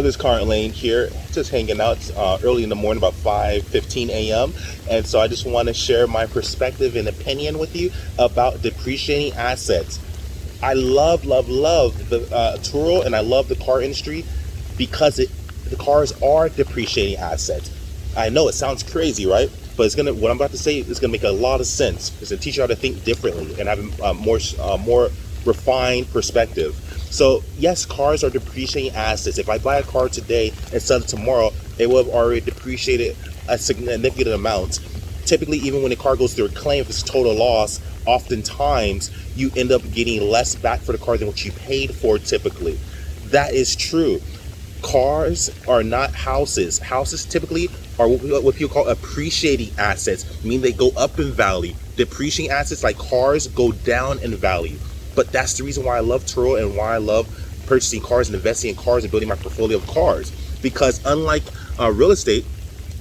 This is Conrad Layn here, just hanging out. It's early in the morning, about 5:15 a.m. And so I just want to share my perspective and opinion with you about depreciating assets. I love the Turo, and I love the car industry because the cars are depreciating assets. I know it sounds crazy, right? But what I'm about to say is gonna make a lot of sense. It's gonna teach you how to think differently and have a more refined perspective. So yes, cars are depreciating assets. If I buy a car today and sell it tomorrow, it will have already depreciated a significant amount. Typically, even when a car goes through a claim, if it's total loss, oftentimes you end up getting less back for the car than what you paid for typically. That is true. Cars are not houses. Houses typically are what people call appreciating assets, meaning they go up in value. Depreciating assets like cars go down in value. But that's the reason why I love Turo and why I love purchasing cars and investing in cars and building my portfolio of cars. Because unlike real estate,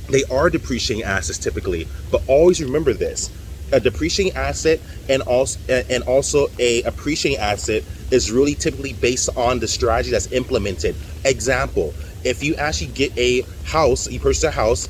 they are depreciating assets typically. But always remember this: a depreciating asset and also a appreciating asset is really typically based on the strategy that's implemented. Example: if you actually get a house, you purchase a house,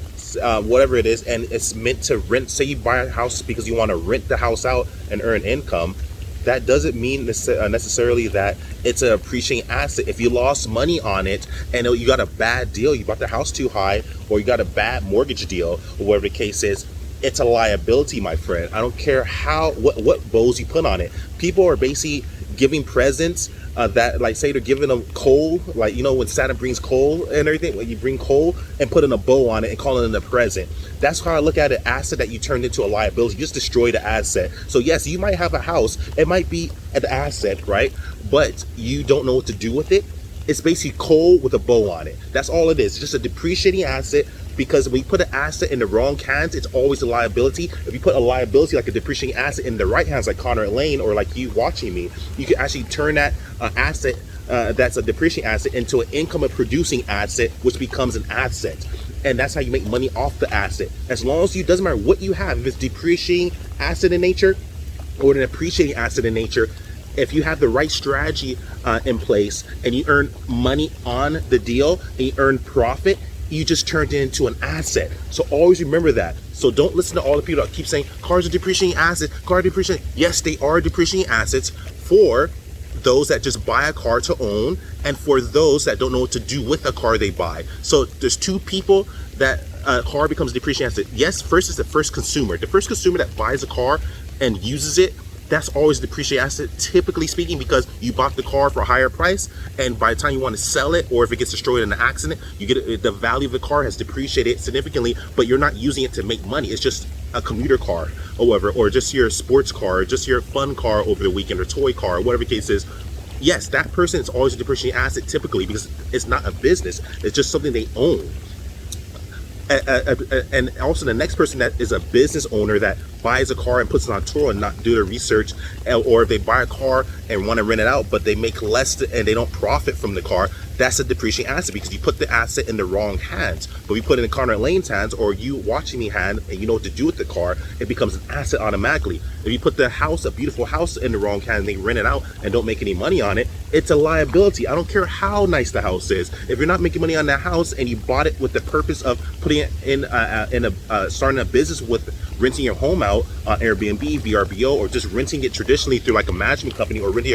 whatever it is, and it's meant to rent. Say you buy a house because you want to rent the house out and earn income. That doesn't mean necessarily that it's an appreciating asset. If you lost money on it and you got a bad deal, you bought the house too high, or you got a bad mortgage deal, or whatever the case is, it's a liability, my friend. I don't care what bows you put on it. People are basically giving presents that, like, say they're giving them coal, like, you know, when Santa brings coal and everything, when you bring coal and putting a bow on it and calling it a present. That's how I look at an asset that you turned into a liability. You just destroyed the asset. So yes, you might have a house, it might be an asset, right? But you don't know what to do with it. It's basically coal with a bow on it. That's all it is. It's just a depreciating asset, because when you put an asset in the wrong hands, it's always a liability. If you put a liability like a depreciating asset in the right hands, like Conrad Layn or like you watching me, you can actually turn that asset that's a depreciating asset into an income producing asset, which becomes an asset. And that's how you make money off the asset. As long as you, doesn't matter what you have, if it's depreciating asset in nature or an appreciating asset in nature, if you have the right strategy in place and you earn money on the deal and you earn profit, you just turned it into an asset. So always remember that. So don't listen to all the people that keep saying cars are depreciating assets, car depreciating. Yes, they are depreciating assets for those that just buy a car to own, and for those that don't know what to do with a car they buy. So there's two people that a car becomes a depreciating asset. Yes, first is the first consumer. The first consumer that buys a car and uses it, that's always a depreciating asset, typically speaking, because you bought the car for a higher price, and by the time you want to sell it, or if it gets destroyed in an accident, you get the value of the car has depreciated significantly, but you're not using it to make money. It's just a commuter car or whatever, or just your sports car, or just your fun car over the weekend, or toy car, or whatever the case is. Yes, that person is always a depreciating asset typically, because it's not a business, it's just something they own. And also the next person that is a business owner that buys a car and puts it on Turo and not do their research, or if they buy a car and want to rent it out but they make less and they don't profit from the car, that's a depreciating asset, because you put the asset in the wrong hands. But we put it in Conrad Layn's hands, or you watching me hand, and you know what to do with the car, it becomes an asset automatically. If you put the house, a beautiful house, in the wrong hand and they rent it out and don't make any money on it, it's a liability. I don't care how nice the house is. If you're not making money on that house and you bought it with the purpose of putting it in starting a business with renting your home out on Airbnb, VRBO, or just renting it traditionally through like a management company, or renting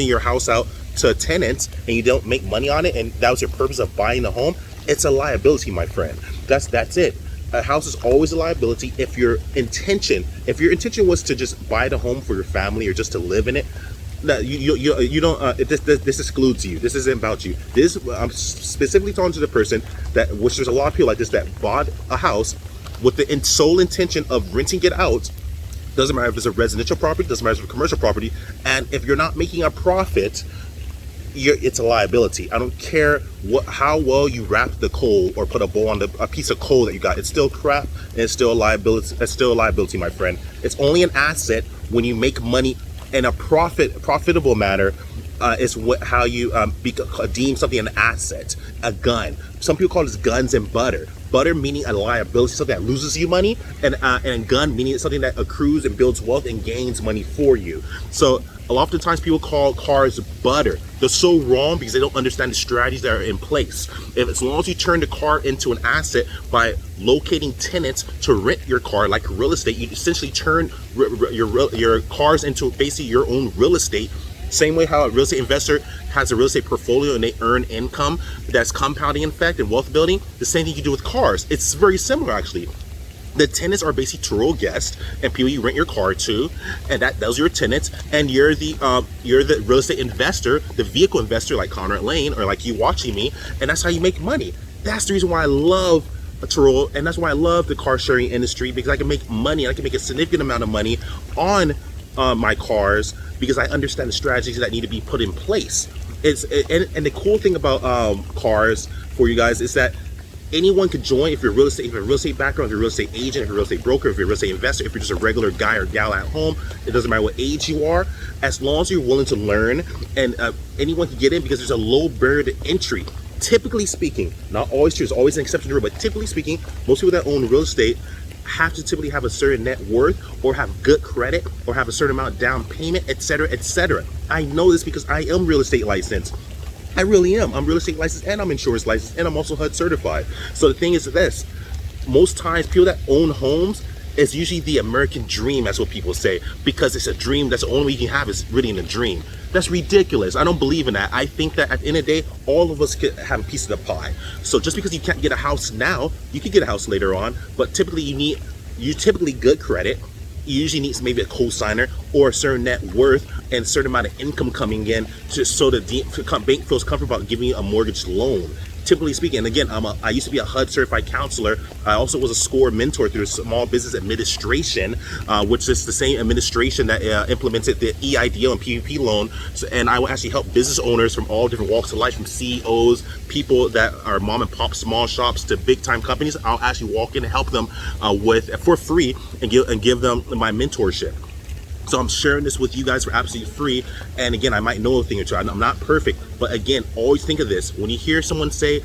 your house out to tenants, and you don't make money on it, and that was your purpose of buying the home, it's a liability, my friend. That's it. A house is always a liability. If your intention was to just buy the home for your family or just to live in it, no, you don't. This excludes you. This isn't about you. I'm specifically talking to the person that, which there's a lot of people like this, that bought a house with the sole intention of renting it out. Doesn't matter if it's a residential property, doesn't matter if it's a commercial property, and if you're not making a profit, it's a liability. I don't care how well you wrap the coal or put a bow on a piece of coal that you got. It's still crap, and it's still a liability. It's still a liability, my friend. It's only an asset when you make money in a profitable manner. Is how you deem something an asset. A gun. Some people call this guns and butter. Butter meaning a liability, something that loses you money, and gun meaning something that accrues and builds wealth and gains money for you. So Oftentimes people call cars butter. They're so wrong because they don't understand the strategies that are in place. As long as you turn the car into an asset by locating tenants to rent your car like real estate, you essentially turn your cars into basically your own real estate. Same way how a real estate investor has a real estate portfolio and they earn income that's compounding effect and wealth building, the same thing you do with cars. It's very similar actually. The tenants are basically Turo guests and people you rent your car to, and those are your tenants, and you're the real estate investor, the vehicle investor like Conrad Layn or like you watching me, and that's how you make money. That's the reason why I love Turo, and that's why I love the car sharing industry, because I can make money. I can make a significant amount of money on my cars because I understand the strategies that need to be put in place. And the cool thing about cars for you guys is that anyone could join. If you're real estate, if you have a real estate background, if you're a real estate agent, if you're a real estate broker, if you're a real estate investor, if you're just a regular guy or gal at home, it doesn't matter what age you are, as long as you're willing to learn, and anyone can get in because there's a low barrier to entry. Typically speaking, not always true, there's always an exception to the rule, but typically speaking, most people that own real estate have to typically have a certain net worth or have good credit or have a certain amount of down payment, etc., etc. I know this because I am real estate licensed. I really am. I'm real estate licensed and I'm insurance licensed and I'm also HUD certified. So the thing is this, most times people that own homes, is usually the American dream, that's what people say, because it's a dream. That's the only way you can have is really in a dream. That's ridiculous. I don't believe in that. I think that at the end of the day, all of us could have a piece of the pie. So just because you can't get a house now, you can get a house later on, but typically you typically good credit. You usually need maybe a co-signer or a certain net worth and a certain amount of income coming in just so the bank feels comfortable about giving you a mortgage loan. Typically speaking, and again, I used to be a HUD certified counselor. I also was a SCORE mentor through Small Business Administration, which is the same administration that implemented the EIDL and PPP loan. And I will actually help business owners from all different walks of life, from CEOs, people that are mom and pop small shops to big time companies. I'll actually walk in and help them for free and give them my mentorship. So I'm sharing this with you guys for absolutely free. And again, I might know a thing or two. I'm not perfect, but again, always think of this. When you hear someone say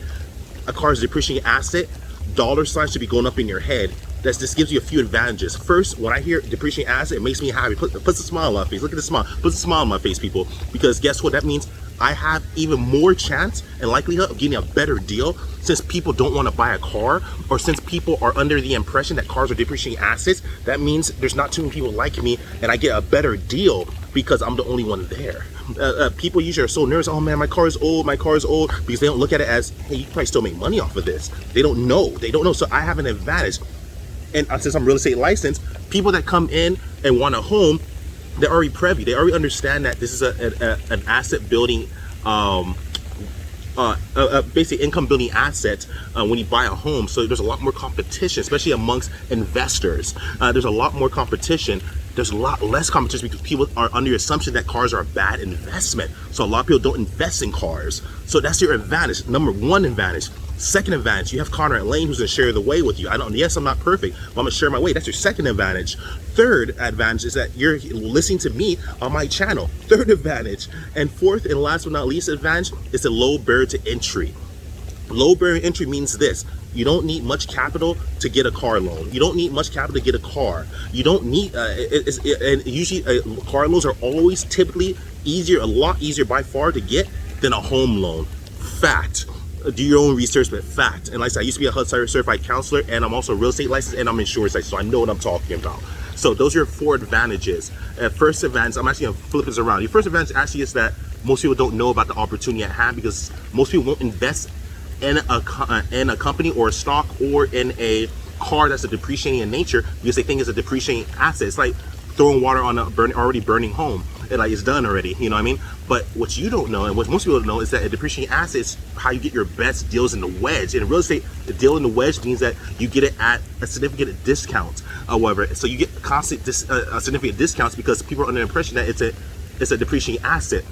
a car is a depreciating asset, dollar signs should be going up in your head. This gives you a few advantages. First, when I hear depreciating asset, it makes me happy. Puts a smile on my face. Look at the smile. Puts a smile on my face, people. Because guess what? That means I have even more chance and likelihood of getting a better deal, since people don't want to buy a car, or since people are under the impression that cars are depreciating assets. That means there's not too many people like me, and I get a better deal because I'm the only one there. People usually are so nervous. Oh man, my car is old, because they don't look at it as, hey, you can probably still make money off of this. They don't know. So I have an advantage. And since I'm real estate licensed, people that come in and want a home, they're already privy. They already understand that this is an asset building, basic income building asset when you buy a home. So there's a lot more competition, especially amongst investors. There's a lot more competition. There's a lot less competition because people are under the assumption that cars are a bad investment. So a lot of people don't invest in cars. So that's your advantage. Number one advantage. Second advantage, you have Conrad Layn, who's gonna share the way with you. Yes, I'm not perfect, but I'm gonna share my way. That's your second advantage. Third advantage is that you're listening to me on my channel. Third advantage. And fourth and last but not least advantage is the low barrier to entry. Low barrier to entry means this: you don't need much capital to get a car loan. You don't need much capital to get a car. You don't need, and usually car loans are always typically easier, a lot easier by far to get than a home loan. Fact. Do your own research, but fact. And like I said, I used to be a HUD certified counselor, and I'm also a real estate licensed, and I'm insurance licensed, so I know what I'm talking about. So those are your four advantages. First advantage, I'm actually gonna flip this around. Your first advantage actually is that most people don't know about the opportunity at hand, because most people won't invest in a company or a stock or in a car that's a depreciating in nature, because they think it's a depreciating asset. It's like throwing water on a already burning home. It's done already, you know what I mean? But what you don't know, and what most people don't know, is that a depreciating asset is how you get your best deals in the wedge. In real estate, the deal in the wedge means that you get it at a significant discount. However, so you get significant discounts because people are under the impression that it's a depreciating asset.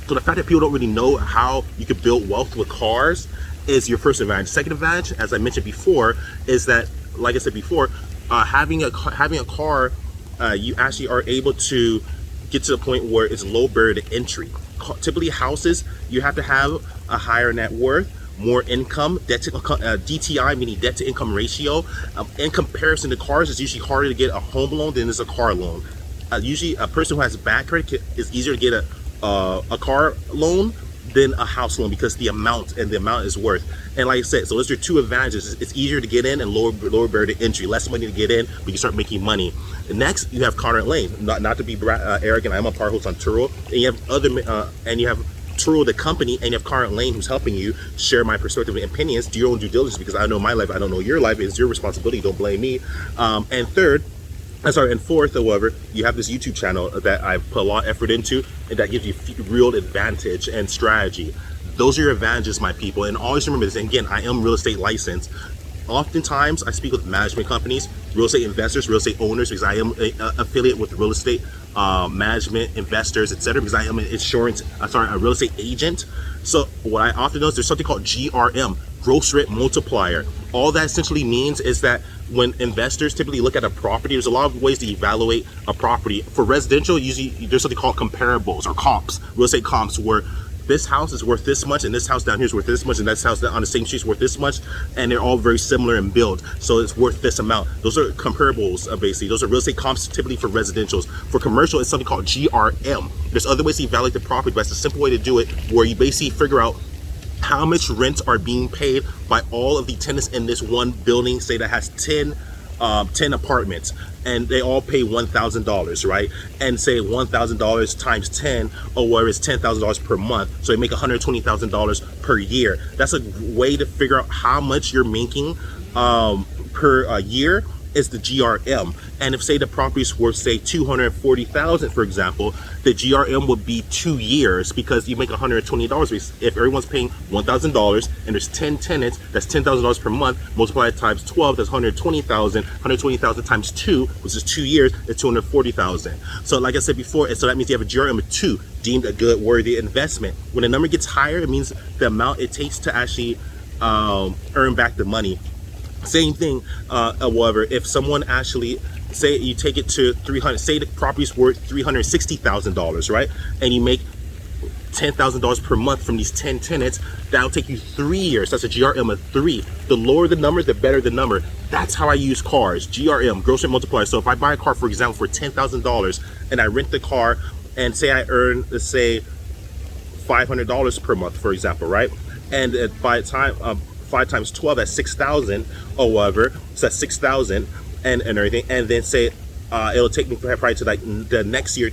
So the fact that people don't really know how you can build wealth with cars is your first advantage. Second advantage, as I mentioned before, is that, like I said before, having a car, you actually are able to get to the point where it's low barrier to entry. Typically houses, you have to have a higher net worth, more income, DTI, meaning debt to income ratio. In comparison to cars, it's usually harder to get a home loan than it's a car loan. usually a person who has bad credit is easier to get a car loan than a house loan because the amount is worth. And like I said, so those are two advantages. It's easier to get in and lower barrier to entry, less money to get in, but you can start making money. Next, you have Conrad Layn. Not to be arrogant, I'm a part host on Turo, and you have Turo the company, and you have Conrad Layn who's helping you share my perspective and opinions. Do your own due diligence because I know my life, I don't know your life. It's your responsibility. Don't blame me. And fourth, however, you have this YouTube channel that I've put a lot of effort into, and that gives you real advantage and strategy. Those are your advantages, my people. And always remember this. And again, I am real estate licensed. Oftentimes, I speak with management companies, real estate investors, real estate owners, because I am an affiliate with real estate management, investors, etc. Because I am an a real estate agent. So what I often know is there's something called GRM, gross rent multiplier. All that essentially means is that when investors typically look at a property, there's a lot of ways to evaluate a property. For residential, usually there's something called comparables or comps, real estate comps, where this house is worth this much and this house down here is worth this much and this house on the same street is worth this much, and they're all very similar in build, so it's worth this amount. Those are comparables, basically. Those are real estate comps typically for residentials. For commercial, it's something called GRM. There's other ways to evaluate the property, but it's a simple way to do it, where you basically figure out how much rents are being paid by all of the tenants in this one building, say that has 10 apartments, and they all pay $1,000, right? And say $1,000 times 10, or whatever, is $10,000 per month. So they make $120,000 per year. That's a way to figure out how much you're making per year, is the GRM. And if say the property is worth say $240,000, for example, the GRM would be 2 years, because you make $120. If everyone's paying $1,000 and there's 10 tenants, that's $10,000 per month. Multiply it times 12, that's $120,000. $120,000 times 2, which is 2 years, is $240,000. So like I said before, so that means you have a GRM of 2, deemed a good, worthy investment. When the number gets higher, it means the amount it takes to actually earn back the money. Same thing, however, if someone actually, say you take it to 300, say the property's worth $360,000, right? And you make $10,000 per month from these 10 tenants, that'll take you 3 years. That's a GRM of 3. The lower the number, the better the number. That's how I use cars, GRM, gross rent multiplier. So if I buy a car, for example, for $10,000, and I rent the car, and say I earn, let's say, $500 per month, for example, right? And by the time 5 times 12, that's 6,000 or whatever. So that's 6,000 and everything. And then say it'll take me probably to like the next year,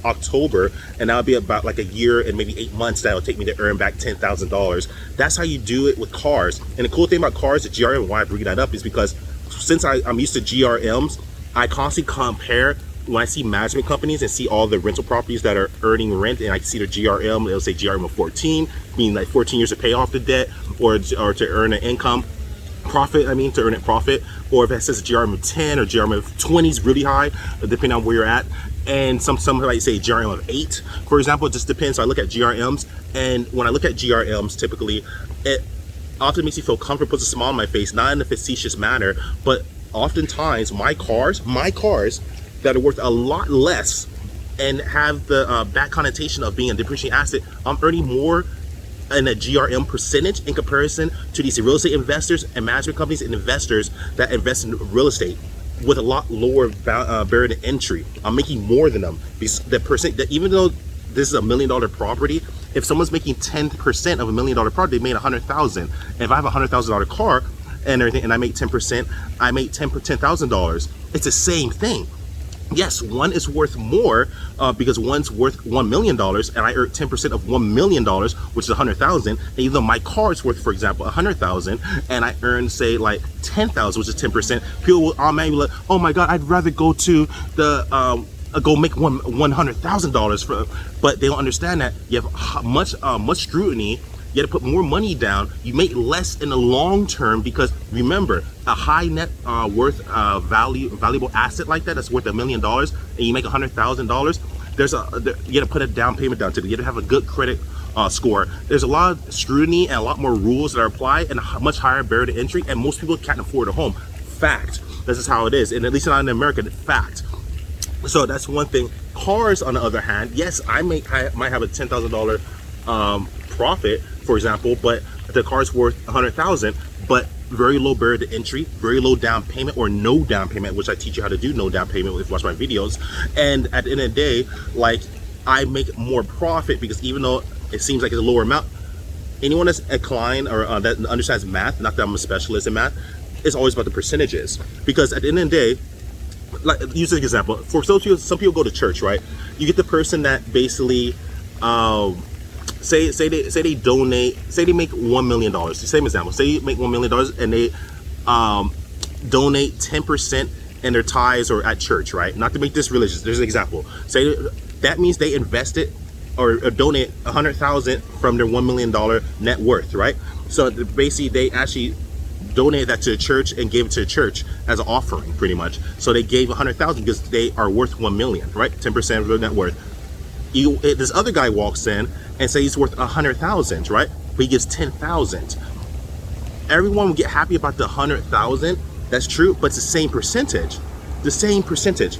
October, and that'll be about like a year and maybe 8 months that'll take me to earn back $10,000. That's how you do it with cars. And the cool thing about cars, the GRM, why I bring that up is because since I'm used to GRMs, I constantly compare when I see management companies and see all the rental properties that are earning rent, and I see the GRM, it'll say GRM of 14, meaning like 14 years to pay off the debt, or to earn an income profit, to earn a profit. Or if it says GRM of 10 or GRM of 20 is really high, depending on where you're at. And some like say GRM of 8, for example. It just depends. So I look at GRMs, and when I look at GRMs, typically it often makes me feel comfortable, puts a smile on my face, not in a facetious manner, but oftentimes my cars that are worth a lot less and have the bad connotation of being a depreciating asset, I'm earning more in a GRM percentage in comparison to these real estate investors and management companies and investors that invest in real estate with a lot lower barrier to entry. I'm making more than them, because the percent that, even though this is $1 million property, if someone's making 10% of $1 million property, they made $100,000. If I have a $100,000 car and everything, and I make 10%, I make $10,000. It's the same thing. Yes, one is worth more because one's worth $1 million, and I earn 10% of $1 million, which is 100,000. And even though my car is worth, for example, 100,000, and I earn, say, like 10,000, which is 10%, people will automatically be like, "Oh my God, I'd rather go to the go make $100,000 for." But they don't understand that you have much scrutiny. You have to put more money down. You make less in the long term, because remember, a high net worth valuable asset like that's worth $1 million, and you make $100,000. You got to put a down payment down to it. You got to have a good credit score. There's a lot of scrutiny and a lot more rules that are applied, and a much higher barrier to entry. And most people can't afford a home. Fact. This is how it is, and at least not in America. Fact. So that's one thing. Cars, on the other hand, yes, I might have a $10,000 profit, for example, but the car's worth 100,000. But very low barrier to entry, very low down payment or no down payment, which I teach you how to do no down payment if you watch my videos. And at the end of the day, like, I make more profit because even though it seems like it's a lower amount, anyone that's inclined or that understands math, not that I'm a specialist in math, it's always about the percentages. Because at the end of the day, like, use an example. For some people go to church, right? You get the person that basically, say they donate, say they make $1 million. Same example. Say you make $1 million and they donate 10% in their tithes or at church, right? Not to make this religious. There's an example. Say that means they invested or donate $100,000 from their $1 million net worth, right? So basically, they actually donated that to the church and gave it to the church as an offering, pretty much. So they gave $100,000 because they are worth $1 million, right? 10% of their net worth. This other guy walks in and say he's worth $100,000, right? But he gives $10,000. Everyone will get happy about the $100,000. That's true, but it's the same percentage. The same percentage,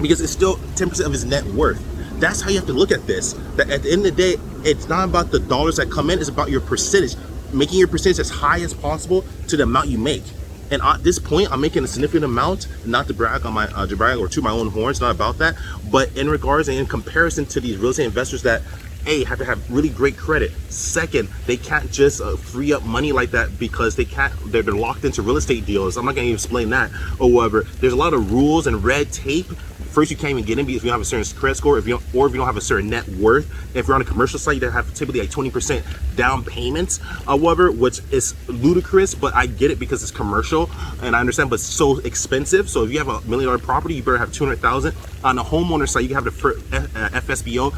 because it's still 10% of his net worth. That's how you have to look at this. That at the end of the day, it's not about the dollars that come in, it's about your percentage. Making your percentage as high as possible to the amount you make. And at this point, I'm making a significant amount, not to brag on my to brag or to my own horns, not about that, but in regards and in comparison to these real estate investors that A, have to have really great credit. Second, they can't just free up money like that because they're locked into real estate deals. I'm not gonna even explain that or whatever. There's a lot of rules and red tape. First, you can't even get in because you don't have a certain credit score, if you don't have a certain net worth. If you're on a commercial site, you have typically like 20% down payments, however, which is ludicrous, but I get it because it's commercial and I understand, but it's so expensive. So if you have $1 million property, you better have 200,000. On a homeowner site, you can have the first FSBO,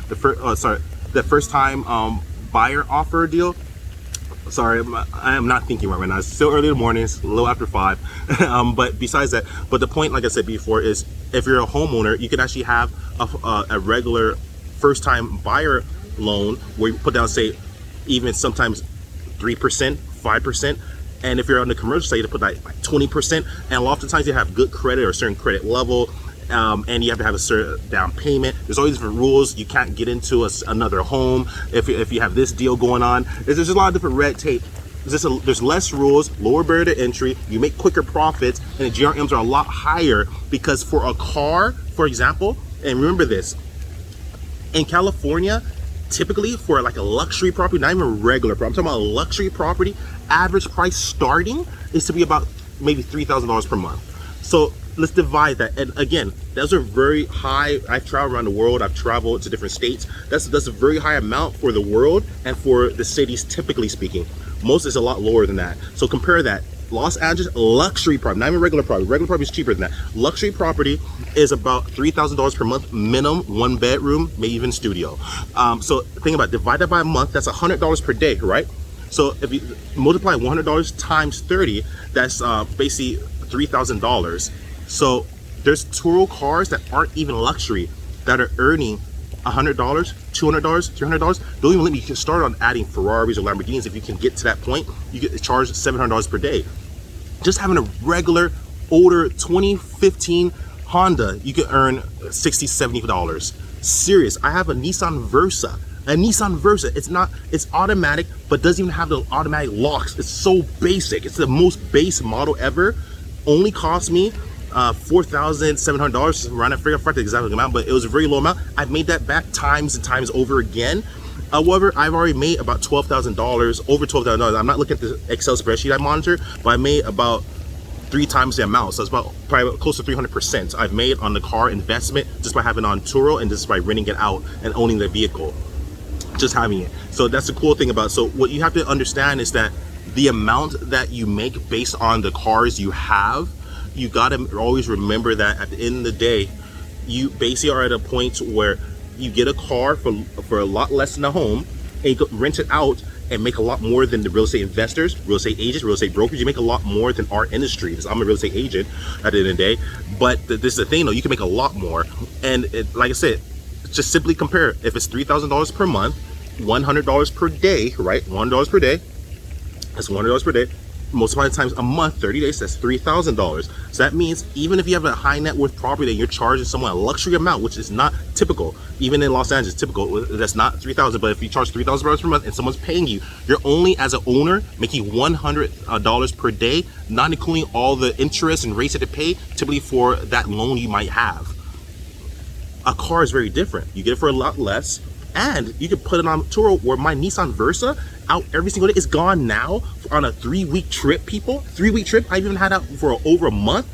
the first time buyer offer deal. Sorry, I am not thinking right now. It's still early in the morning. It's a little after 5. But besides that, but the point, like I said before, is if you're a homeowner, you can actually have a regular first-time buyer loan where you put down, say, even sometimes 3%, 5%. And if you're on the commercial side, you put like 20%. And oftentimes you have good credit or a certain credit level. And you have to have a certain down payment. There's always different rules. You can't get into another home if you have this deal going on. There's a lot of different red tape. There's less rules, lower barrier to entry. You make quicker profits, and the GRMs are a lot higher because for a car, for example, and remember this, in California, typically for like a luxury property, not even a regular property, I'm talking about a luxury property, average price starting is to be about maybe $3,000 per month. So let's divide that. And again, those are very high. I've traveled around the world. I've traveled to different states. That's a very high amount for the world and for the cities, typically speaking. Most is a lot lower than that. So compare that. Los Angeles, luxury property, not even regular property. Regular property is cheaper than that. Luxury property is about $3,000 per month minimum, 1 bedroom, maybe even studio. So think about it, divide that by a month, that's $100 per day, right? So if you multiply $100 times 30, that's basically $3,000. So there's Turo cars that aren't even luxury that are earning $100, $200, $300. Don't even let me start on adding Ferraris or Lamborghinis. If you can get to that point, you get charged $700 per day. Just having a regular older 2015 Honda, you can earn $60, $70. Serious. I have a Nissan Versa. It's automatic, but doesn't even have the automatic locks. It's so basic. It's the most base model ever. Only cost me $4,700 around. I forgot the exact amount, but it was a very low amount. I've made that back times and times over again. However, I've already made about $12,000, over $12,000. I'm not looking at the Excel spreadsheet I monitor, but I made about 3 times the amount. So it's about probably close to 300% I've made on the car investment just by having it on Turo and just by renting it out and owning the vehicle, just having it. So that's the cool thing about it. So what you have to understand is that the amount that you make based on the cars you have, you gotta always remember that at the end of the day, you basically are at a point where you get a car for a lot less than a home, and you could rent it out and make a lot more than the real estate investors, real estate agents, real estate brokers. You make a lot more than our industry, because I'm a real estate agent at the end of the day. But this is the thing though, you can make a lot more. And like I said, just simply compare. If it's $3,000 per month, $100 per day, right? $100 per day. That's $100 per day. multiply times a month, 30 days, that's $3,000. So that means even if you have a high net worth property that you're charging someone a luxury amount, which is not typical, even in Los Angeles, typical, that's not $3,000, but if you charge $3,000 per month and someone's paying you, you're only as an owner making $100 per day, not including all the interest and rates that they pay typically for that loan you might have. A car is very different. You get it for a lot less, and you can put it on Turo, where my Nissan Versa out every single day is gone now on a 3-week trip, people. 3-week trip. I've even had out for over a month.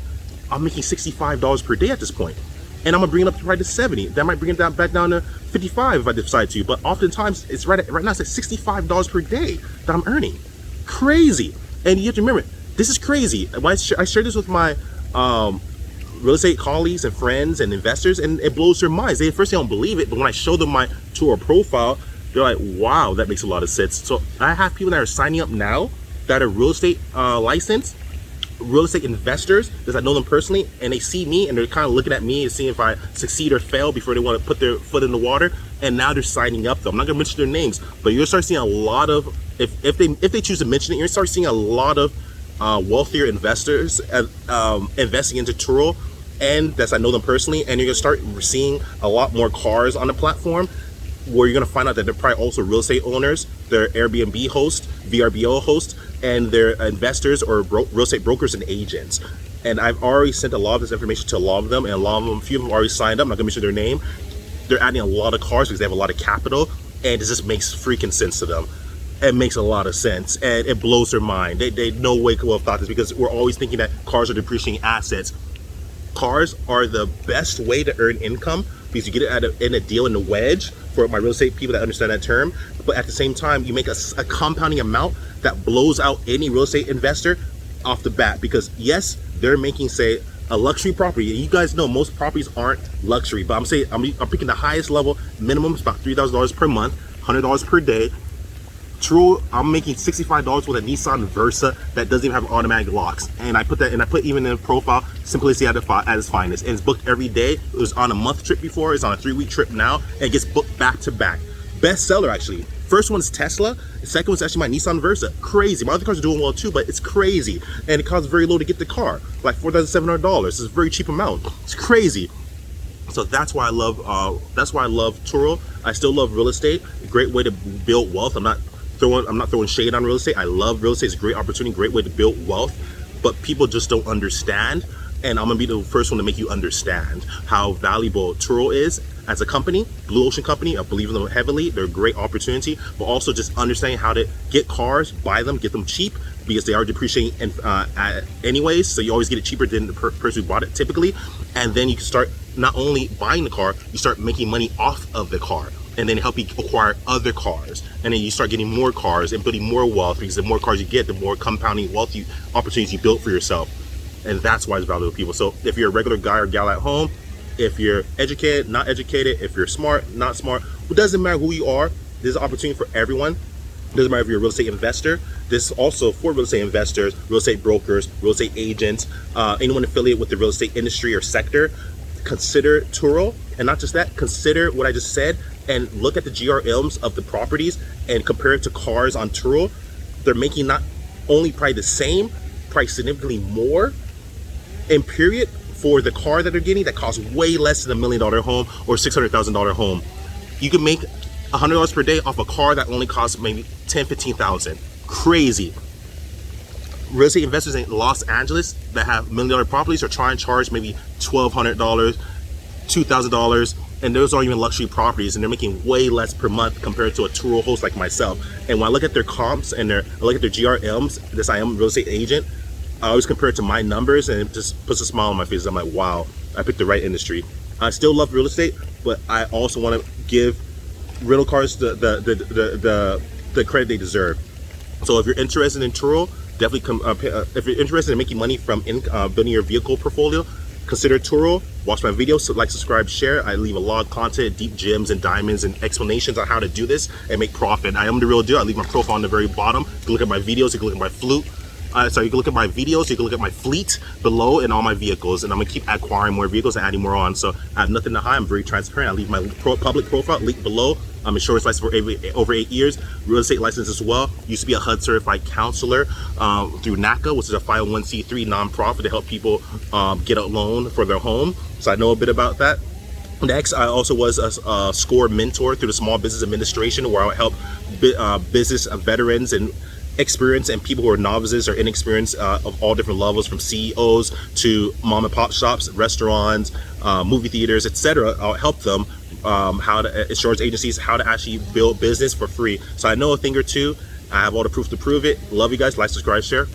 I'm making $65 per day at this point. And I'm gonna bring it up to right to 70. That might bring it back down to 55 if I decide to. But oftentimes it's right now it's at $65 per day that I'm earning. Crazy. And you have to remember, this is crazy. I share this with my real estate colleagues and friends and investors, and it blows their minds. They first don't believe it, but when I show them my Turo profile, they're like, wow, that makes a lot of sense. So I have people that are signing up now that are real estate licensed, real estate investors, because I know them personally, and they see me and they're kind of looking at me and seeing if I succeed or fail before they want to put their foot in the water. And now they're signing up though. I'm not gonna mention their names, but you'll start seeing a lot of, if they choose to mention it, you'll start seeing a lot of wealthier investors investing into Turo, and that's, I know them personally, and you're gonna start seeing a lot more cars on the platform, where you're gonna find out that they're probably also real estate owners, they're Airbnb hosts, VRBO hosts, and they're investors or real estate brokers and agents. And I've already sent a lot of this information to a lot of them, and a few of them already signed up. I'm not gonna mention their name. They're adding a lot of cars because they have a lot of capital, and it just makes freaking sense to them. It makes a lot of sense, and it blows their mind. They no way could have thought this, because we're always thinking that cars are depreciating assets. Cars are the best way to earn income because you get it in a deal, in a wedge, for my real estate people that understand that term. But at the same time, you make a compounding amount that blows out any real estate investor off the bat, because yes, they're making, say, a luxury property. You guys know most properties aren't luxury, but I'm picking the highest level. Minimum is about $3,000 per month, $100 per day. True, I'm making $65 with a Nissan Versa that doesn't even have automatic locks, and I put even in the profile, simplicity at its finest, and it's booked every day. It was on a month trip before, it's on a 3-week trip now, and it gets booked back to back. Best seller, actually. First one's Tesla, the second one's actually my Nissan Versa. Crazy. My other cars are doing well too, but it's crazy, and it costs very low to get the car, like $4,700. It's a very cheap amount. It's crazy. So that's why I love Turo. I still love real estate. A great way to build wealth. I'm not throwing shade on real estate. I love real estate. It's a great opportunity, great way to build wealth, but people just don't understand. And I'm gonna be the first one to make you understand how valuable Turo is as a company, Blue Ocean company. I believe in them heavily. They're a great opportunity, but also just understanding how to get cars, buy them, get them cheap, because they are depreciating anyways. So you always get it cheaper than the person who bought it typically. And then you can start not only buying the car, you start making money off of the car, and then help you acquire other cars, and then you start getting more cars and building more wealth, because the more cars you get, the more compounding wealth opportunities you build for yourself. And that's why it's valuable to people. So if you're a regular guy or gal at home, if you're educated, not educated, if you're smart, not smart, it doesn't matter who you are. There's an opportunity for everyone. It doesn't matter if you're a real estate investor. This is also for real estate investors, real estate brokers, real estate agents, anyone affiliated with the real estate industry or sector. Consider Turo, and not just that, consider what I just said, and look at the GRMs of the properties and compare it to cars on Turo. They're making not only probably the same, probably significantly more in period for the car that they're getting that costs way less than $1 million home or $600,000 home. You can make $100 per day off a car that only costs maybe $10,000, $15,000. Crazy. Real estate investors in Los Angeles that have $1 million properties are trying to charge maybe $1,200, $2,000, and those aren't even luxury properties, and they're making way less per month compared to a Turo host like myself. And when I look at their comps and I look at their GRMs, this I am a real estate agent, I always compare it to my numbers, and it just puts a smile on my face. I'm like, wow, I picked the right industry. I still love real estate, but I also want to give rental cars the credit they deserve. So if you're interested in Turo, definitely come. If you're interested in making money from building your vehicle portfolio, consider Turo. Watch my videos, so like, subscribe, share. I leave a lot of content, deep gems and diamonds and explanations on how to do this and make profit. I am the real deal. I leave my profile on the very bottom. You can look at my videos, you can look at my flute. So you can look at my videos, you can look at my fleet below and all my vehicles, and I'm gonna keep acquiring more vehicles and adding more on. So I have nothing to hide. I'm very transparent. I leave my public profile link below insurance license for over 8 years, real estate license as well. Used to be a HUD certified counselor through NACA, which is a 501c3 nonprofit to help people get a loan for their home. So I know a bit about that. Next, I also was a SCORE mentor through the Small Business Administration, where I would help business veterans and experience and people who are novices or inexperienced of all different levels, from CEOs to mom and pop shops, restaurants, movie theaters, etc. I'll help them how to insurance agencies, how to actually build business for free. So I know a thing or two. I have all the proof to prove it. Love you guys. Like, subscribe, share.